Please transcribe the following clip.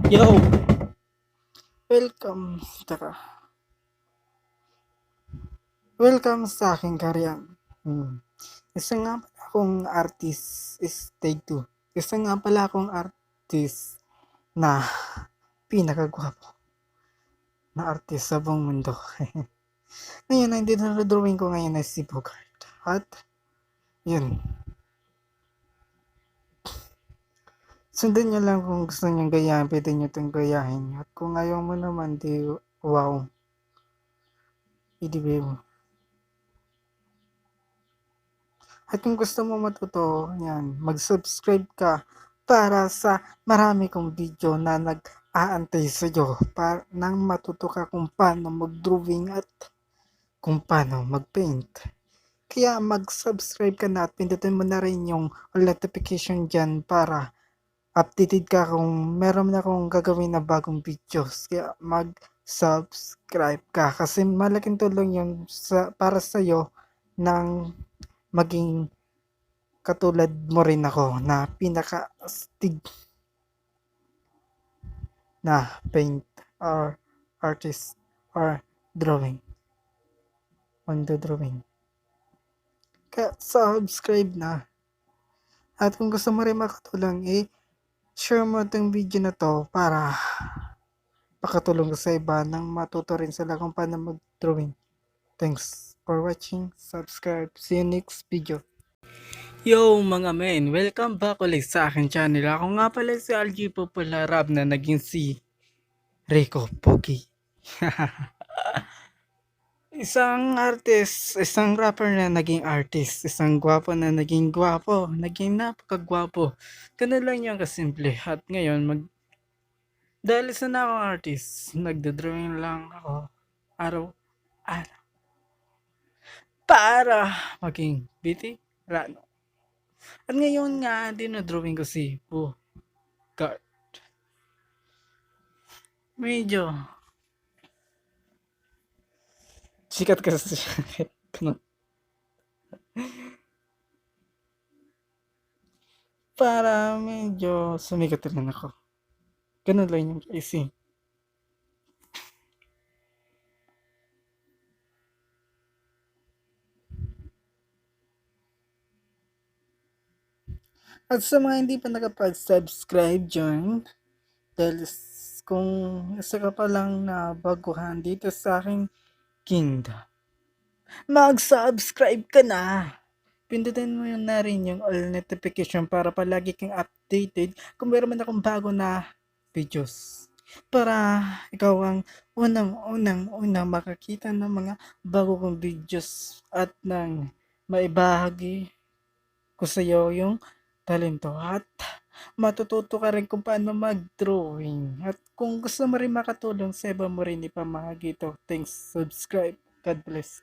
Yo! Welcome, tara. Welcome sa aking karyan. Isa nga pala akong artist is take two. Isa nga pala akong artist na pinakagwapo na artist sa buong mundo. Ngayon, ang dinadrawing ko ngayon ay si Bogart. At, yun. Sundan nyo lang kung gusto nyo gayahin, pwede nyo itong gayahin. At kung ayaw mo naman, di wow. Idi mo. At kung gusto mo matuto, yan, mag-subscribe ka para sa marami kong video na nag-aantay sa iyo para nang matuto ka kung paano mag-drawing at kung paano mag-paint. Kaya mag-subscribe ka na at pindutin mo na rin yung notification dyan para updated ka kung meron na akong gagawin na bagong videos. Kaya mag-subscribe ka kasi malaking tulong yun para sa iyo ng maging katulad mo rin ako na pinaka-astig na paint or artist or drawing on the drawing. Kaya subscribe na. At kung gusto mo rin makatulong, share mo itong video na to para pakatulong sa iba nang matuto rin sila kung paano mag-drawing. Thanks for watching. Subscribe. See you next video. Yo mga men, welcome back ulit sa aking channel. Ako nga pala si RG Popularab na naging si Rico Pogi. Isang artist, isang rapper na naging artist, isang gwapo na naging gwapo, naging napakagwapo. Ganun lang yung kasimple. At ngayon, dahil isa na akong artist, nagdodrawing lang ako araw-araw para maging biti rano. At ngayon nga, dinodrawing ko si Bogart. Medyo sikat kasi siya. Para medyo sumikat rin ako. Ganun lang yung isip. At sa mga hindi pa nakapag-subscribe dyan, dahil kung isa ka pa lang na baguhan dito sa aking kingdom, mag-subscribe ka na! Pindutin mo yun na rin yung all notification para palagi kang updated kung meron man akong bago na videos. Para ikaw ang unang makakita ng mga bago kong videos at nang maibahagi ko sa iyo yung talento at matututo ka rin kung paano mag-drawing. At kung gusto mo rin makatulong sa iba mo rin ipamahagi ito. Thanks, subscribe. God bless.